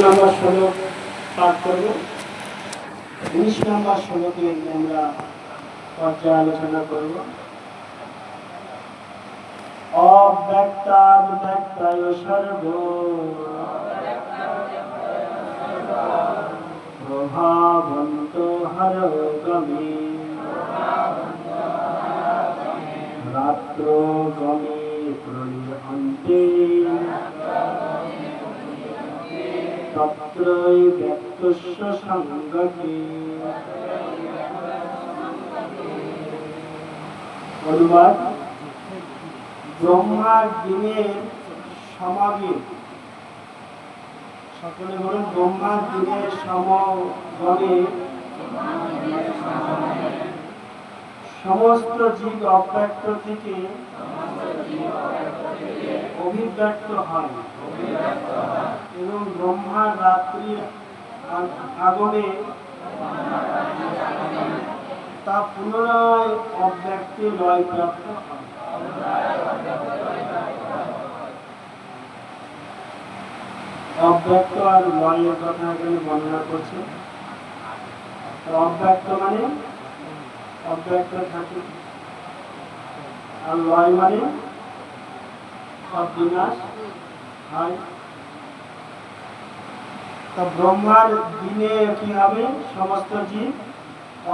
নম্বর শ্লোক পাঠ করব। 19 নম্বর শ্লোকে আমরা পর্যালোচনা করব। অব্যক্তাদ ব্যক্তায় সর্ব প্রভাবন্ত হরগমে রাত্র গমে প্রলয়ন্তে তত্রৈ ব্যক্তস্য সংগতি। অনুবাদ: ব্রহ্মার দিনের সমাগমে, সকলে বলুন, ব্রহ্মার দিনের সমাগমে সমস্ত জীব অব্যক্ত থেকে অভিব্যক্ত হয় এবং ব্রহ্মার রাত্রির আগমে তা পুনরায় অব্যক্তে লয় প্রাপ্ত হয়। অব্যক্ত আর লয়ের কথা এখানে বর্ণনা করছে। অব্যক্ত মানে অব্যক্ত থাকে, আর লয় মানে সব বিনাশ হয়। তা ব্রহ্মার দিনে কি হবে? সমস্ত জীব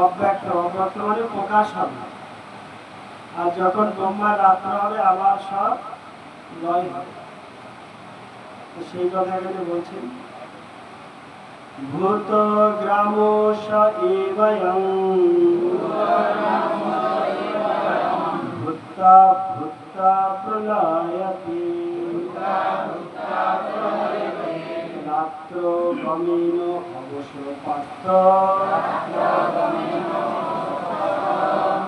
অব্যক্ত, অব্যক্ত মানে প্রকাশ হবে। আর যখন ব্রহ্মার রাত্র হবে আবার সব লয় হবে। তো সেই কথা এখানে বলছেন, ভূত গ্রাম এবয়ং ভূতা ভূতা প্রলয়তে রাত্র গমেন অবশ্য পার্থ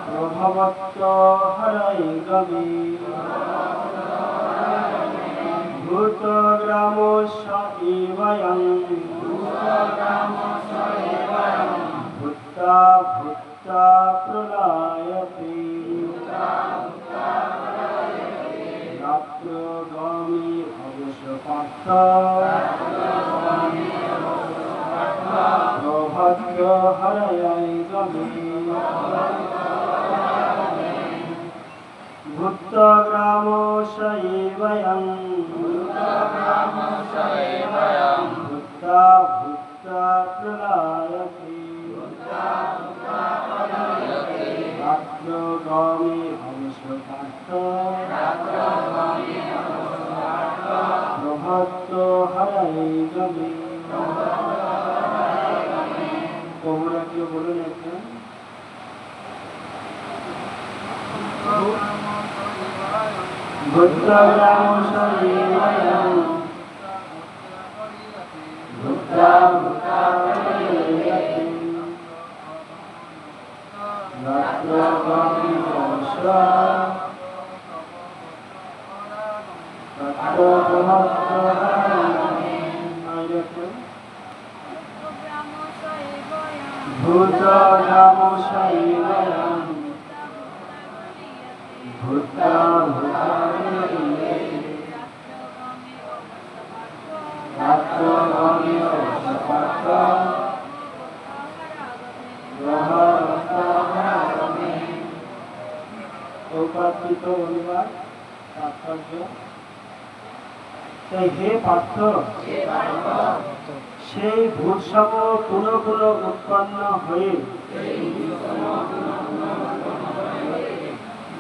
প্রভবত্ত হরৈ গমে ভূত গ্রাম এবয়ং ভূতা ভূতা প্রলয়তে রাত্র গমে অবশ্য পার্থ প্রভবত্ত হরৈ গমে ভূত গ্রাম এবয়ং ভূতা ভূতা প্রলয়তে রাত্র গমে অবশ্য পার্থ প্রভবত্ত হরৈ গমে। তোমরা কেউ বলুন একটা। ভূত গ্রাম এবয়ং ভূতা ভূতা প্রলয়তে রাত্র গমে অবশ্য পার্থ প্রভবত্ত হরৈ গমে। ভূত গ্রাম এবয়ং ভূতা ভূতা প্রলয়তে রাত্র গমে অবশ্য পার্থ প্রভবত্ত হরৈ গমে। উপাত্রিত অনুবাদ তাৎপর্য: হে পার্থ, সেই ভূতসম পুনঃ পুনঃ উৎপন্ন হয়ে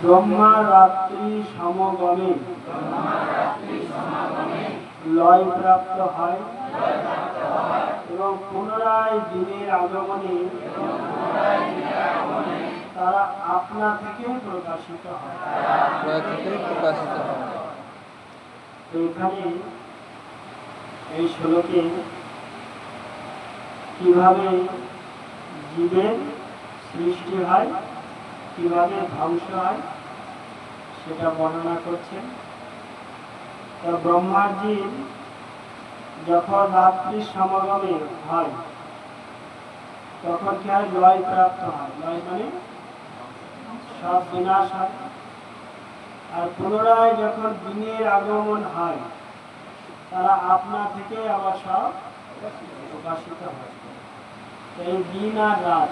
ব্রহ্মা রাত্রি সমগমে লয় প্রাপ্ত হয় এবং পুনরায় দিনের আগমনে তারা আপনা থেকে প্রকাশিত হয়। এখানে এই শ্লোকে কিভাবে জীবের সৃষ্টি হয়, কিভাবে ধ্বংস হয় সেটা বর্ণনা করছেন। ব্রহ্মার জীব যখন রাত্রির সমাগমে হয় তখন কি হয়? লয় প্রাপ্ত হয়। লয় মানে সব বিনাশ হয়। আর পুনরায় যখন দিনের আগমন হয় তারা আপনা থেকে আবার সব প্রকাশিত হয়। এই দিন আর রাত,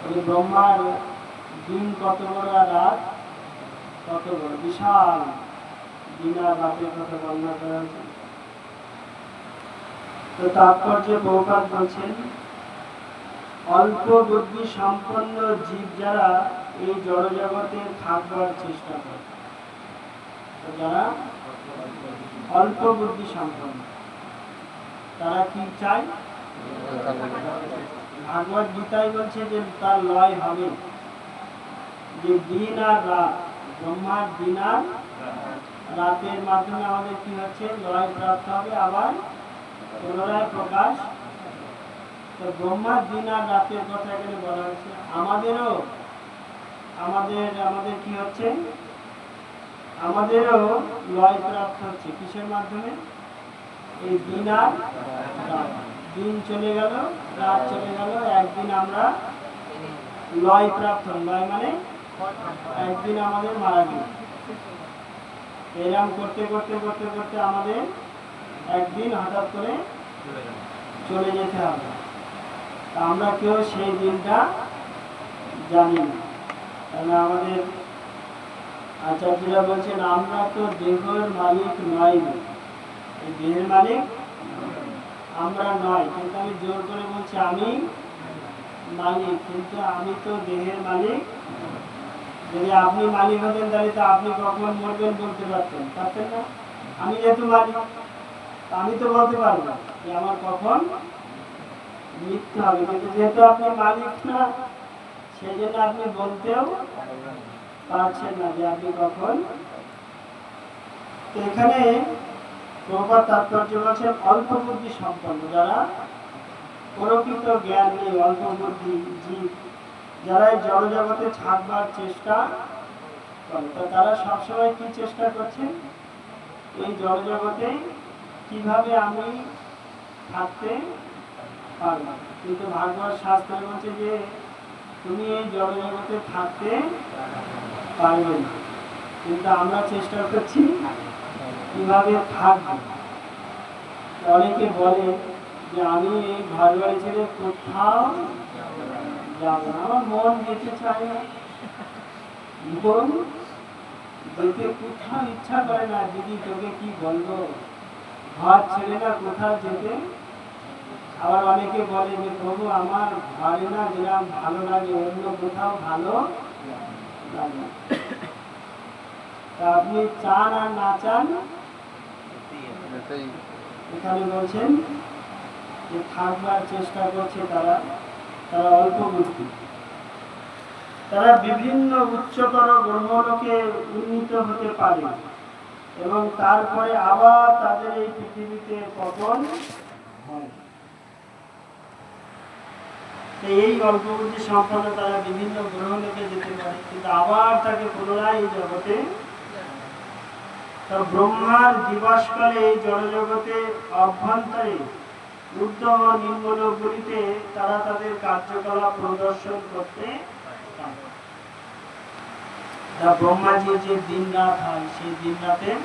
ওই ব্রহ্মার দিন কত বড় আর রাত কত বড়, বিশাল দিন আর রাতের কথা বর্ণনা করা হয়েছে। তো তাৎপর্য বহুপাত বলছেন, অল্প বুদ্ধি সম্পন্ন জীব যারা এই জড়জগতে থাকবার চেষ্টা করে, যারা অল্প বুদ্ধি সম্পন্ন, তারা কি চায়? ভাগবত গীতায় বলছে যে তার লয় হবে, যে দিন আর রাত, ব্রহ্মার দিন আর রাতের মাধ্যমে আমাদের কি হচ্ছে, লয় প্রাপ্ত হবে, আবার পুনরায় প্রকাশ। তো ব্রহ্মার দিন আর রাতের কথা এখানে বলা হয়েছে। আমাদেরও আমাদের কি হচ্ছে, আমাদেরও লয় প্রাপ্ত হচ্ছে। কিসের মাধ্যমে? এই দিন আর রাত, দিন চলে গেল, রাত চলে গেল, একদিন আমরা লয় প্রাপ্ত। লয় মানে একদিন আমাদের মারা গেল। এরকম করতে করতে করতে করতে আমাদের একদিন হঠাৎ করে চলে যেতে হবে। আমরা কেউ সেই দিনটা জানি না। কারণ আমাদের আচার্যরা বলছেন, আমরা তো দেহের মালিক নয়, এই দেহের মালিক আমরা নয়। কিন্তু আমি জোর করে বলছি, আমি মালিক, কিন্তু আমি তো দেহের মালিক। যদি আপনি মালিক হতেন তাহলে তো আপনি কখন মরবেন বলতে পারতেন না। আমি যেহেতু মালিক, আমি তো বলতে পারবো না যে আমার কখন মৃত্যু হবে। কিন্তু যেহেতু আপনি মালিক না, সেই জন্য আপনি বলতেও পারছেন না যে আপনি কখন। এখানে প্রভুপাদ তাৎপর্য বলছেন, অল্প বুদ্ধি সম্পন্ন যারা, প্রকৃত জ্ঞান নেই, অল্প বুদ্ধি জীব যারা এই জড়জগতে থাকবার চেষ্টা করে, তারা সবসময় কি চেষ্টা করছে, এই জড়জগতে কিভাবে আমি থাকতে পারবো। কিন্তু ভাগবত শাস্ত্রে বলছে যে তুমি এই জড়জগতে থাকতে পারবে না। কিন্তু আমরা চেষ্টা করছি কিভাবে থাকবো। অনেকে বলে যে আমি এই ঘর বাড়ি ছেড়ে কোথাও যাবো না, আমার মন যেতে চায় না, মন যেতে কোথাও ইচ্ছা করে না। দিদি তোকে কি বলবো, ঘর ছেড়ে না কোথাও যেতে। আবার অনেকে বলে যে প্রভু আমার ঘরে না যেরকম ভালো লাগে, অন্য কোথাও ভালো লাগে। তা আপনি চান আর না চান, এখানে বলছেন যে থাকবার চেষ্টা করছে তারা অল্প বুদ্ধি। তারা বিভিন্ন উচ্চতর গ্রহলোকে উন্নীত হতে পারে এবং তারপরে আবার তাদের এই পৃথিবীতে পতন হয়। এই অল্প বুদ্ধি সম্পন্ন তারা বিভিন্ন গ্রহলোকে যেতে পারে, কিন্তু আবার তাকে পুনরায় এই জগতে, ব্রহ্মার দিবসকালে এই জড়জগতে অভ্যন্তরে ঊর্ধ্ব ও নিম্নলোকগুলিতে তারা তাদের কার্যকলাপ প্রদর্শন করতে পারে। ব্রহ্মাজির যে দিন রাত হয়, সেই দিন রাতের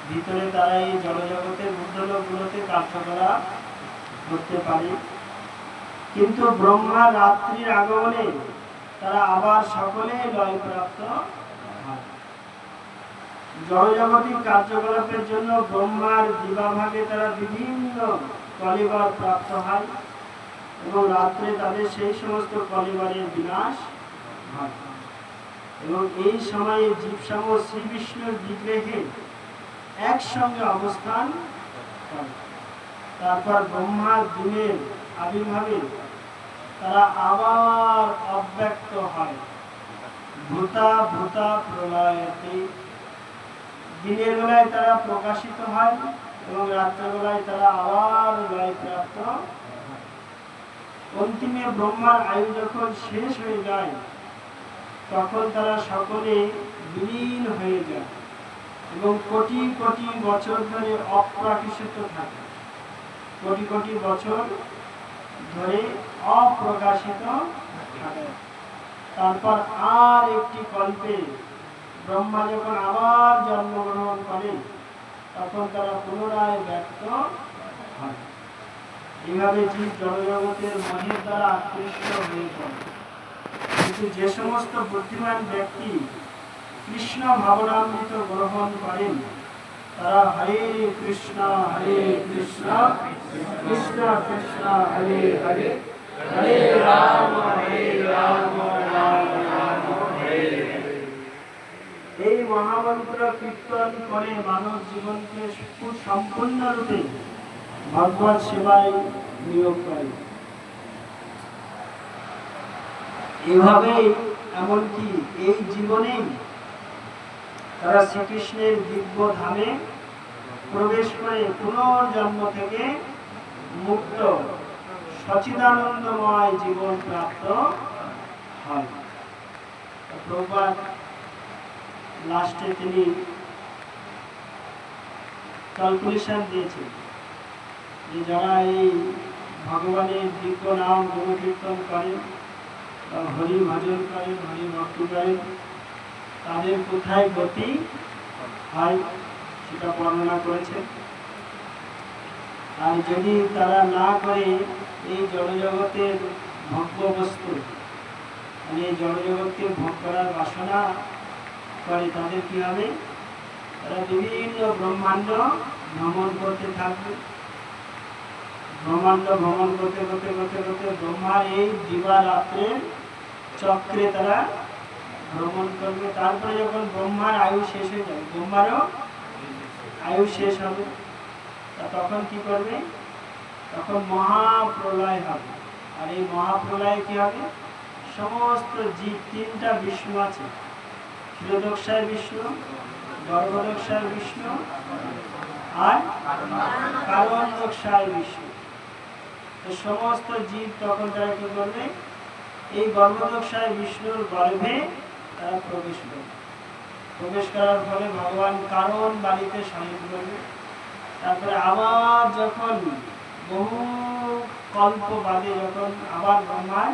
ভিতরে তারা এই জড়জগতের ঊর্ধ্বলোকগুলোতে কার্যকলাপ করতে পারে। কিন্তু ব্রহ্মা রাত্রির আগমনে তারা আবার সকলে লয় প্রাপ্ত হয়। জড়জগতিক কার্যকলাপের জন্য ব্রহ্মার দিবাভাগে তারা বিভিন্ন কলিবার প্রাপ্ত হয় এবং রাত্রে তাদের সেই সমস্ত কলিবারের বিনাশ হয়। এবং এই সময়ে জীবসম শ্রী বিষ্ণুর বিগ্রহে একসঙ্গে অবস্থান করে। তারপর ব্রহ্মার দিনের আবির্ভাবে তারা আবার অব্যক্ত হয়। ভূতা ভূতা প্রলয়তে, দিনের বেলায় তারা প্রকাশিত হয় এবং রাত্রেবেলায় তারা আবার লয় প্রাপ্ত। অন্তিমে ব্রহ্মার আয়ু যখন শেষ হয়ে যায়, তখন তারা সকলে বিলীন হয়ে যায় এবং কোটি কোটি বছর ধরে অপ্রকাশিত থাকে। কোটি কোটি বছর ধরে অপ্রকাশিত থাকে। তারপর আর একটি কল্পে ব্রহ্মা যখন আবার জন্মগ্রহণ করে, তখন তারা পুনরায় ব্যক্ত হয়। এইভাবে জীব জড়জগতের মনের দ্বারা আকৃষ্ট হয়ে পড়ে। কিন্তু যে সমস্ত বুদ্ধিমান ব্যক্তি কৃষ্ণ ভাবনামৃত গ্রহণ করেন তারা হরে কৃষ্ণ কৃষ্ণ কৃষ্ণ হরে হরে হরে রাম রাম রাম হরে হরে। এই মহামন্ত্র কীর্তন করে মানব জীবনকে সম্পূর্ণরূপে ভগবত সেবায় নিয়োগ করে। এভাবেই এমনকি এই জীবনেই তারা শ্রীকৃষ্ণের দিব্য ধামে প্রবেশ করে পুনর্জন্ম থেকে মুক্ত সচিদানন্দময় জীবন প্রাপ্ত হয়। প্রভুপাদ লাস্টে তিনি ক্যালকুলেশন দিয়েছেন যে যারা এই ভগবানের দিব্য নাম গুণকীর্তন করেন, হরি ভজন করেন, হরি ভক্তি করেন, তাদের কোথায় গতি হয় সেটা বর্ণনা করেছেন। আর যদি তারা না করে এই জড়জগতের ভোগ্য বস্তু মানে এই জড়জগৎকে ভোগ করার বাসনা করে, তাদের কি হবে? তারা বিভিন্ন ব্রহ্মাণ্ড ভ্রমণ করতে থাকবে। ব্রহ্মাণ্ড ভ্রমণ করতে করতে করতে করতে ব্রহ্মার এই দিবারাত্রের চক্রে তারা ভ্রমণ করবে। তারপরে যখন ব্রহ্মার আয়ু শেষ হয়ে যাবে, ব্রহ্মারও আয়ু শেষ হবে, তখন কি করবে? তখন মহাপ্রলয় হবে। আর এই মহাপ্রলয়ে কি হবে? সমস্ত জীব, তিনটা বিষ্ণু আছে, ক্ষীরোদক্ষায় বিষ্ণু, গর্ভদক্ষায় বিষ্ণু আর কারণদক্ষায় বিষ্ণু। তো সমস্ত জীব তখন তারা কি করবে? এই গর্ভদক্ষায় বিষ্ণুর গর্ভে তারা প্রবেশ করবে। প্রবেশ করার ফলে ভগবান কারণ বাড়িতে শয়ন করবে। তারপরে আবার যখন বহু কল্প বাদে যখন আবার ব্রহ্মার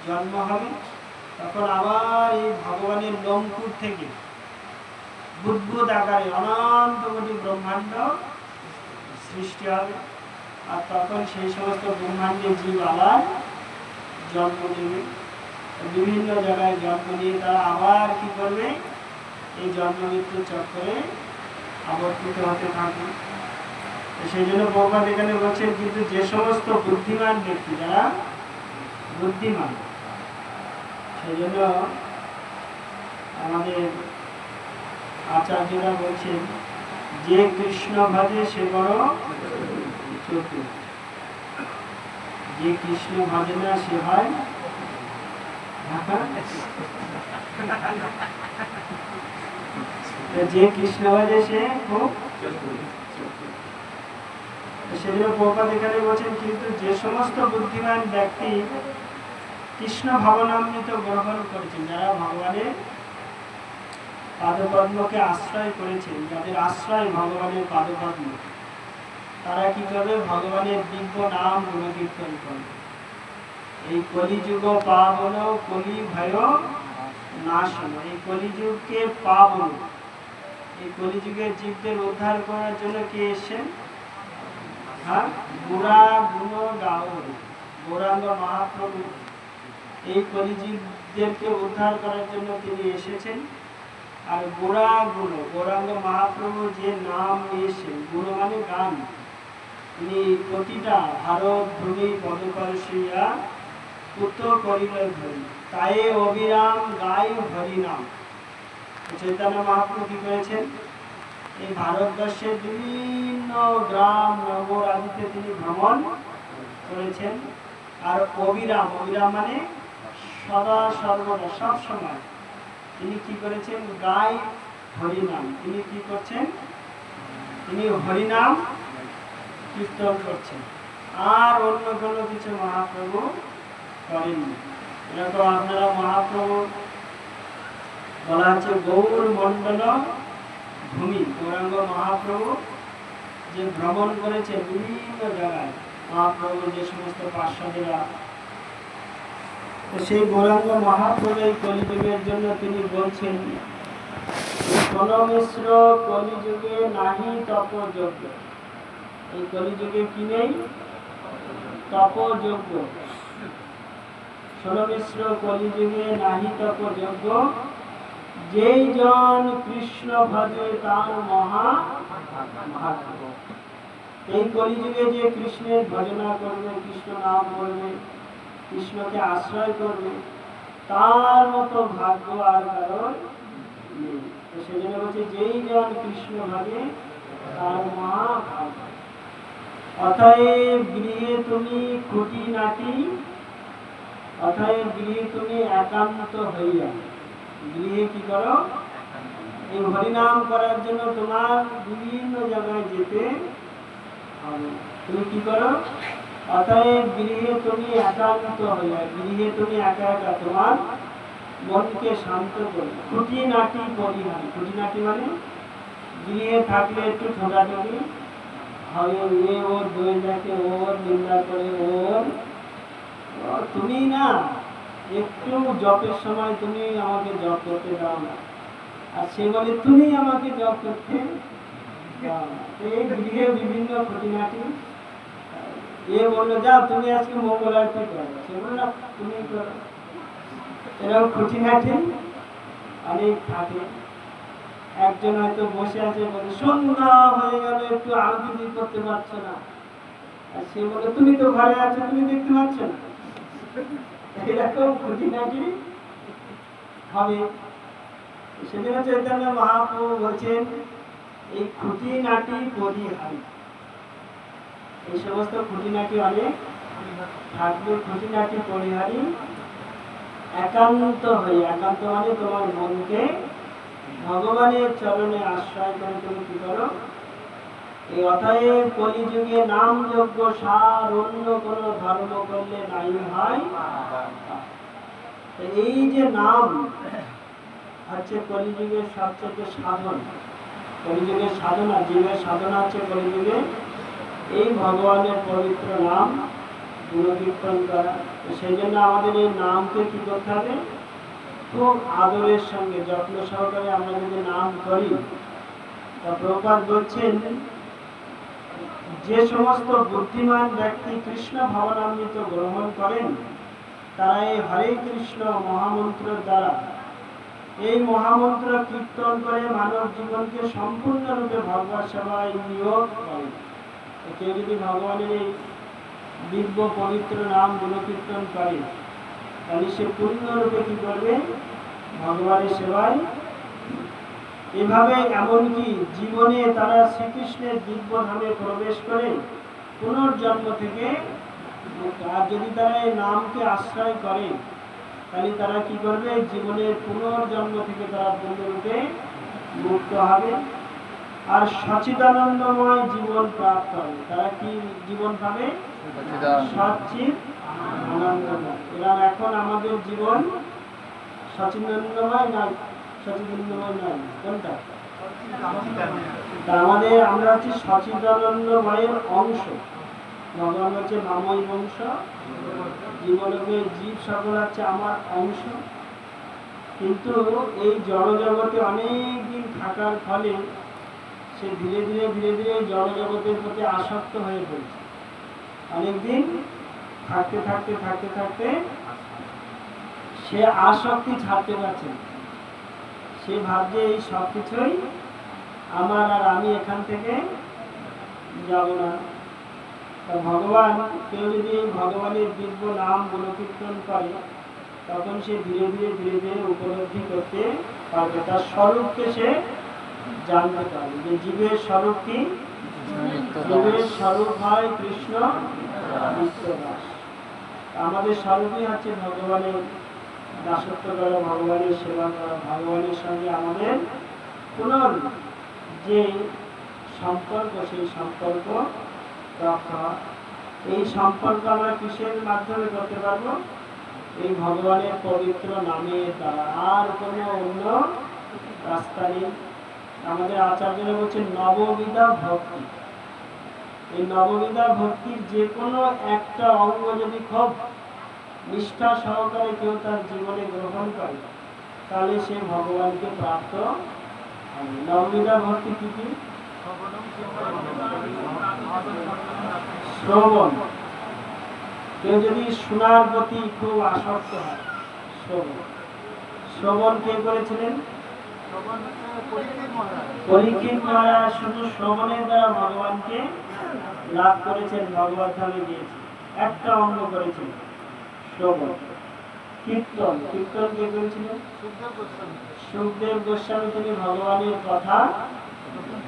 জন্ম হবে, তখন আবার এই ভগবানের লোমকূট থেকে বুদ্বুদ আকারে অনন্ত কোটি ব্রহ্মাণ্ড সৃষ্টি হবে। আর তখন সেই সমস্ত ব্রহ্মাণ্ডের জীব আবার জন্ম নেবে, বিভিন্ন জায়গায় জন্ম নিয়ে তারা আবার কি করবে? এই জন্ম মৃত্যু চক্রে আবর্তিত হতে থাকবে। সেই জন্য প্রভুপাদ এখানে বলছেন, কিন্তু যে সমস্ত বুদ্ধিমান ব্যক্তি, যারা বুদ্ধিমান, সেই জন্য আমাদের আচার্যরা বলছেন, যে কৃষ্ণ ভজে সে বড় চতুর, যে কৃষ্ণ ভজে না সে হয় যে কৃষ্ণ ভজে সে খুব। সেজন্য প্রভুপাদ এখানে বলছেন, কিন্তু যে সমস্ত বুদ্ধিমান ব্যক্তি কৃষ্ণ ভাবনামৃত গ্রহণ করেছেন, যারা ভগবানের পাদপদ্মকে আশ্রয় করেছেন, যাদের আশ্রয় ভগবানের পাদপদ্ম, তারা কি করবে? ভগবানের দিব্য নাম গুণকীর্তন করবে। এই কলিযুগ পাবন কলি ভয় নাশন, এই কলিযুগকে পাবন, এই কলিযুগের জীবদের উদ্ধার করার জন্য কে এসেছেন? গোরা গুণ গাওর গৌরাঙ্গ মহাপ্রভু এই কলিজীবদেরকে উদ্ধার করার জন্য তিনি এসেছেন। আর গোরা গুণ, গৌরাঙ্গ মহাপ্রভু যে নাম নিয়েছেন, গুণ মানে গান, তিনি প্রতিটা ভারত ভূমি পদকলসিয়া পুত্র করিল ধরি, তাই অবিরাম গাই হরি নাম। চৈতন্য মহাপ্রভু কি করেছেন? এই ভারতবর্ষের বিভিন্ন গ্রাম নগর আদিতে তিনি ভ্রমণ করেছেন। আর অবিরাম, অবিরাম মানে সদা সর্বদা সব সময় তিনি কি করেছেন? গাই হরিনাম। তিনি কি করছেন? তিনি হরিনাম কীর্তন করছেন, আর অন্য কোনো কিছু মহাপ্রভু করেননি। এরকম আপনারা মহাপ্রভু বলা হচ্ছে গৌর মণ্ডল ভূমি, গৌরাঙ্গ মহাপ্রভু যে ভ্রমণ করেছে বিভিন্ন জায়গায়, মহাপ্রভু যে সমস্ত পার্শ্বদেরা, সেই গৌরাঙ্গ মহাপ্রভু এই কলিযুগের জন্য তিনি বলছেন, মিশ্র কলিযুগে নাহি তপযোগ্য। এই কলিযুগে কি নেই? তপযোগ্য। 16 মিশ্র কলিযুগে নাহি তপযোগ্য, যেই জন কৃষ্ণ ভজে তার মহা ভাগ্য। এই কলিযুগে যে কৃষ্ণের ভজনা করবে, কৃষ্ণ নাম করবে, কৃষ্ণকে আশ্রয় করবে, তার মতো ভাগ্য আর কারোর নেই। সেজন্য বলছে যেই জন কৃষ্ণ ভাবে তার মহা ভাগ্য। অতএব গৃহে তুমি খুঁটিনাটি, অতএব গৃহে তুমি একান্ত হইয়া। গৃহে কি করো? এই হরিনাম করার জন্য তোমার বিভিন্ন জায়গায় যেতে হবে। তুমি কি করো? অতএব গৃহে তুমি একান্ত হইয়া, গৃহে তুমি একা একা তোমার মনকে শান্ত করো। খুঁটিনাটি পরিহার। খুঁটিনাটি মানে গৃহে থাকলে একটু ঠোঁটাঠুটি হবে, এ ওর দই দেখে, ওর নিন্দা করে, ওর তুমি না একটু জপের সময় তুমি আমাকে জপ করতে দাও না, আর সে বলে তুমি আমাকে জপ করতে দাও না। এই গৃহে বিভিন্ন খুঁটিনাটি। এ বললো যা তুমি আজকে মঙ্গল আরতি করো, সে বললো তুমি করো। এরকম খুঁটিনাটি অনেক থাকে। একজন হয়তো বসে আছে, বলে সন্ধ্যা হয়ে গেল একটু আরতি করতে পারছো না, আর সে বলে তুমি তো ঘরে আছো, তুমি দেখতে পাচ্ছ না। এরকম খুঁটিনাটি হবে। সেদিন চৈতন্য মহাপ্রভু বলছেন এই খুঁটিনাটি পরিহারি। এই সমস্ত খুঁটিনাটি অনেক থাকবে। খুঁটিনাটি পরিহারি একান্ত হয়ে। একান্ত মানে তোমার মনকে ভগবানের চরণে আশ্রয় করে তুমি কি করো? এই অতএব কলিযুগে নাম যজ্ঞ সার, অন্য কোন ধর্ম করলে নাই হয়। এই যে নাম হচ্ছে কলিযুগের সবচেয়ে সাধন। কলিযুগের সাধনা, জীবের সাধনা হচ্ছে কলিযুগে এই ভগবানের পবিত্র নাম গুণকীর্তন করা। সেই জন্য আমাদের এই নামকে কি করতে হবে? খুব আদরের সঙ্গে যত্ন সহকারে আমরা যদি নাম করি। তা প্রভুপাদ বলছেন যে সমস্ত বুদ্ধিমান ব্যক্তি কৃষ্ণ ভাবনামৃত গ্রহণ করেন, তারা এই হরে কৃষ্ণ মহামন্ত্রের দ্বারা এই মহামন্ত্র কীর্তন করে মানব জীবনকে সম্পূর্ণরূপে ভগবত সেবায় নিয়োগ করে। কেউ যদি ভগবানের এই দিব্য পবিত্র নাম গুণকীর্তন করে, তাহলে সে পূর্ণরূপে কি করবে? ভগবানের সেবায়। এভাবে এমনকি জীবনে তারা শ্রীকৃষ্ণের দিব্য ধামে প্রবেশ করে পুনর্জন্ম থেকে। আর যদি তারা এই নামকে আশ্রয় করে, তাহলে তারা কি করবে? জীবনের পুনর্জন্ম থেকে তারা পূর্ণরূপে মুক্ত হবে আর সচিদানন্দময় জীবন প্রাপ্ত হবে। তারা কি জীবন পাবে? সচ্চিদ আনন্দময়। এরা এখন আমাদের জীবন সচিদানন্দময় না সচিদানন্দময় নয়, কোনটা? আমাদের আমরা হচ্ছে সচিদানন্দময়ের অংশ। ভগবান হচ্ছে মাময় বংশ, জীবলোকের জীব সকল হচ্ছে আমার অংশ। কিন্তু এই জড়জগতে অনেক দিন থাকার ফলে সে ধীরে ধীরে ধীরে ধীরে জড়জগতের প্রতি আসক্ত হয়ে পড়ছে। অনেকদিন থাকতে থাকতে থাকতে থাকতে সে আসক্তি ছাড়তে পারছে না। সে ভাবছে এই সব কিছুই আমার, আর আমি এখান থেকে যাব না। তা ভগবান, কেউ যদি ভগবানের দিব্য নাম গুণকীর্তন করে, তখন সে ধীরে ধীরে ধীরে ধীরে উপলব্ধি করতে পারবে, তার স্বরূপকে সে জানতে পারবে। যে জীবের স্বরূপ কি? জীবের স্বরূপ হয় কৃষ্ণ নিত্যদাস। আমাদের স্বরূপই হচ্ছে ভগবানের দাসত্ব করা, ভগবানের সেবা করা, ভগবানের সঙ্গে আমাদের পুনর যে সম্পর্ক, সেই সম্পর্ক রক্ষা। এই সম্পর্ক আমরা কিসের মাধ্যমে করতে পারবো? এই ভগবানের পবিত্র নামের দ্বারা। আর কোনো অন্য রাস্তা নেই। আমাদের আচার্যরা বলছেন নববিধা ভক্তি। এই নববিধা ভক্তির যে কোনো একটা অঙ্গ যদি খুব নিষ্ঠা সহকারে কেউ তার জীবনে গ্রহণ করে, তাহলে সে ভগবানকে প্রাপ্ত হবে। নববিধা ভক্তি কি কি? শ্রবণ, কেউ যদি শোনার প্রতি খুব আসক্ত হয়, শ্রবণ শ্রবণ কে করেছিলেন? পরীক্ষিত মহারাজ শুধু শ্রবণের দ্বারা ভগবানকে লাভ করেছেন, ভগবত ধামে গিয়েছেন। একটা অঙ্গ করেছিলেন শ্রবণ। কীর্তন, কীর্তন কে করেছিলেন? সুখদেব গোস্বামী। তিনি ভগবানের কথা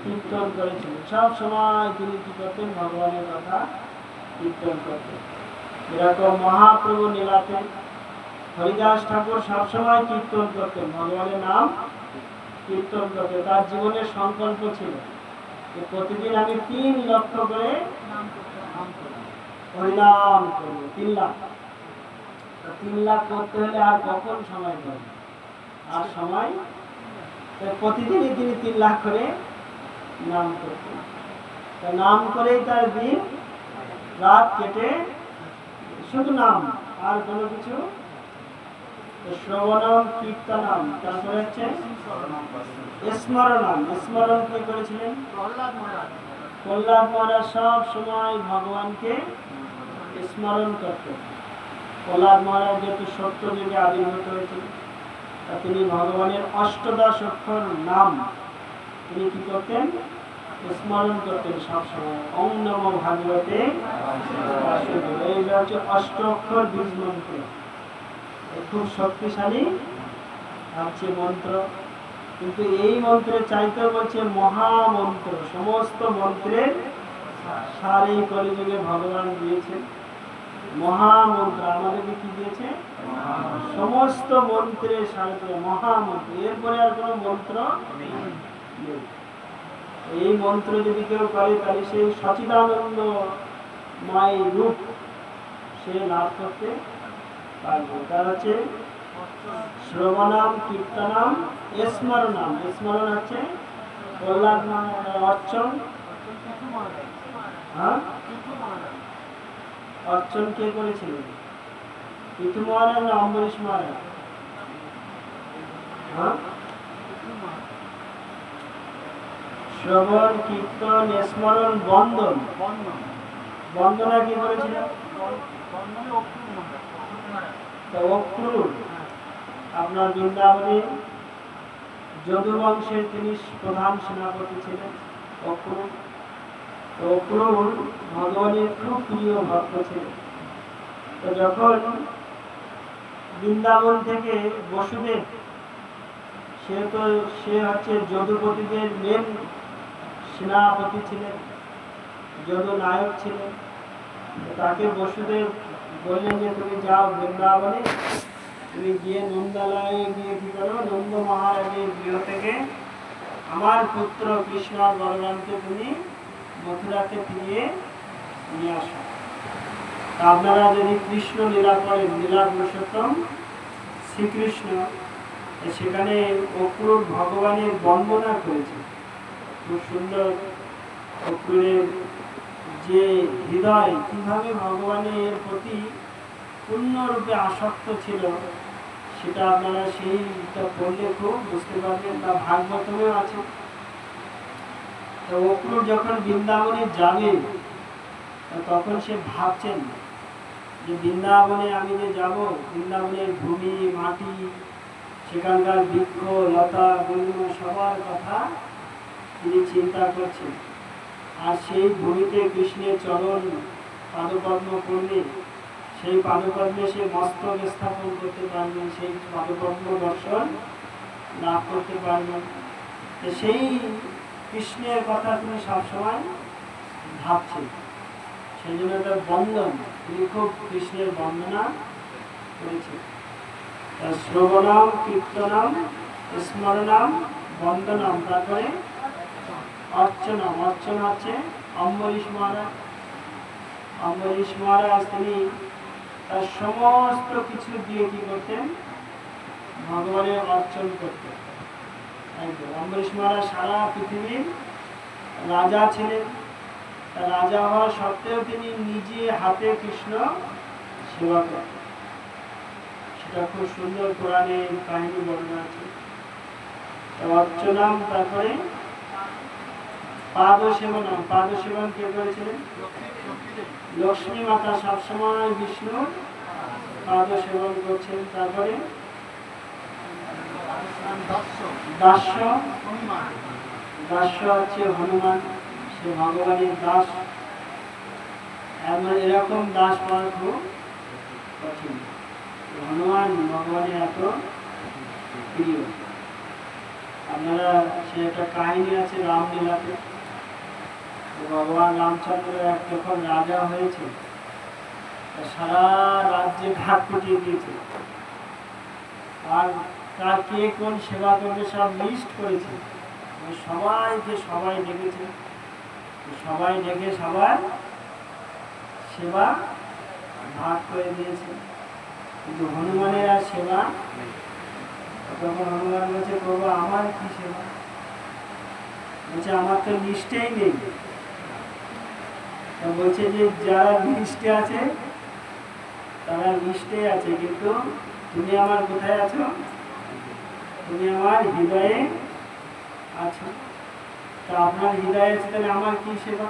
কীর্তন করেছিলেন। সব সময় তিনি কি করতেন? ভগবানের কথা কীর্তন করতেন। এরকম মহাপ্রভু লীলাতে হরিদাস ঠাকুর সবসময় কীর্তন করতেন, ভগবানের নাম কীর্তন করতেন। তার জীবনের সংকল্প ছিল যে প্রতিদিন আমি 3 লক্ষ করে হরিনাম করব। 3 লাখ। 3 লাখ করতে হলে আর কখন সময় পাবে? আর সময়, প্রতিদিনই তিনি 3 লাখ করে নাম করতেন। নাম করেই তার দিন রাত কেটে, শুধু নাম, আর কোনো কিছু। শ্রবণম কীর্তনম, তারপরে হচ্ছে স্মরণম। স্মরণ কে করেছিলেন? প্রহ্লাদ মহারাজ সব সময় ভগবানকে স্মরণ করতেন। প্রহ্লাদ মহারাজ যেহেতু সত্য যুগে আবির্ভূত হয়েছিল, তিনি ভগবানের অষ্টদশ অক্ষর নাম তিনি কি করতেন? স্মরণ করতেন সবসময়। ওম নমো ভাগবতে বাসুদেবায়। এইটা হচ্ছে অষ্ট অক্ষর বীজ মন্ত্র, খুব শক্তিশালী আছে মন্ত্র। কিন্তু এই মন্ত্রের চাইতে বলছে মহামন্ত্র। সমস্ত মন্ত্রের সার এই কলিযুগে ভগবান দিয়েছে। মহামন্ত্র আমাদেরকে কি দিয়েছে? সমস্ত মন্ত্রের সার, মহামন্ত্র। এরপরে আর কোনো মন্ত্র নেই। এই মন্ত্র যদি কেউ করে, তাহলে সেই সচিদানন্দময় রূপ সে লাভ করতে পারবে। তার হচ্ছে শ্রবণাম কীর্তনাম স্মরণাম। স্মরণ হচ্ছে প্রহ্লাদ অর্চন। হ্যাঁ, অর্চন কে করেছিলেন? পৃথু মহারাজ না অম্বরীশ মহারাজ? হ্যাঁ, শ্রবণ কীর্তন স্মরণ বন্দন। বন্দনা কি করেছিল? অক্রূর, আপনার বৃন্দাবনে যদুবংশের তিনি প্রধান সেনাপতি ছিলেন। অক্রূর ভগবানের খুব প্রিয় ভক্ত ছিলেন। তো যখন বৃন্দাবন থেকে বসুদেব, সে হচ্ছে যদুপতিদের মেন সেনাপতি ছিলেন, যদু নায়ক ছিলেন। তাকে বসুদেব বললেন যে তুমি যাও বৃন্দাবনে, তুমি গিয়ে নন্দালয়ে গিয়ে কি করো? নন্দ মহারাজের গৃহ থেকে আমার পুত্র কৃষ্ণ আর বলরামকে তুমি মথুরাতে ফিরিয়ে নিয়ে আসো। আপনারা যদি কৃষ্ণ লীলা করেন, লীলা পুরুষোত্তম শ্রীকৃষ্ণ, সেখানে অক্রূর ভগবানের বন্দনা করেছে। খুব সুন্দর। অক্রূরের যে হৃদয় কিভাবে ভগবানের প্রতি পূর্ণরূপে আসক্ত ছিল, সেটা আপনারা সেইটা পড়লে খুব বুঝতে পারবেন। বা ভাগবতমেও আছে। তো অক্রূর যখন বৃন্দাবনে যাবে, তখন সে ভাবছেন যে বৃন্দাবনে আমি যে যাব, বৃন্দাবনের ভূমি মাটি, সেখানকার বৃক্ষ লতা বন্ধু সবার কথা তিনি চিন্তা করছেন। আর সেই ভূমিতে কৃষ্ণের চরণ পাদপদ্ম করলে, সেই পাদপদ্মে সে মস্তক স্থাপন করতে পারবেন, সেই পাদপদ্ম দর্শন লাভ করতে পারবেন। সেই কৃষ্ণের কথা তিনি সবসময় ভাবছেন। সেই জন্য একটা বন্দন, তিনি খুব কৃষ্ণের বন্দনা করেছেন। শ্রবণাম কীর্তনাম স্মরণাম বন্দনাম, তারপরে অর্চনাম। অর্চনা হচ্ছে অম্বরীশ মহারাজ। অম্বরীশ মহারাজ তিনি তার সমস্ত কিছু দিয়ে কি করতেন? ভগবানের অর্চন করতেন। অম্বরীশ মহারাজ সারা পৃথিবীর রাজা ছিলেন। রাজা হওয়া সত্ত্বেও তিনি নিজে হাতে কৃষ্ণ সেবা করতেন। সেটা খুব সুন্দর পুরাণের কাহিনী বর্ণনা আছে। অর্চনাম, তারপরে পাদ সেবনাম। পাদ সেবন কে করেছিলেন? লক্ষ্মী মাতা সবসময় বিষ্ণু পাদ সেবন করছেন। তারপরে দাস্য, দাস্য হচ্ছে হনুমান, সে ভগবানের দাস। এরকম দাস পাওয়া খুব কঠিন। হনুমান ভগবানের এত প্রিয়। আপনারা সে একটা কাহিনী আছে রামলীলাতে, ভগবান রামচন্দ্র যখন রাজা হয়েছে সারা রাজ্যে ঘাট পিটিয়ে দিয়েছে, আর তার কে কোন সেবা করবে সব লিস্ট করেছে। সবাই ডেকেছে, সবাই ডেকে সবার সেবা ভাগ করে দিয়েছে, কিন্তু হনুমানের আর সেবা। তখন হনুমান বলছে, প্রভু আমার কি সেবা? বলছে, আমার তো লিস্টেই নেই। বলছে যে যারা লিস্টে আছে তারা লিস্টে আছে, কিন্তু তুমি আমার কোথায় আছো? তুমি আমার হৃদয়ে আছো। তা আপনার হৃদয়ে আছে, তাহলে আমার কি সেবা?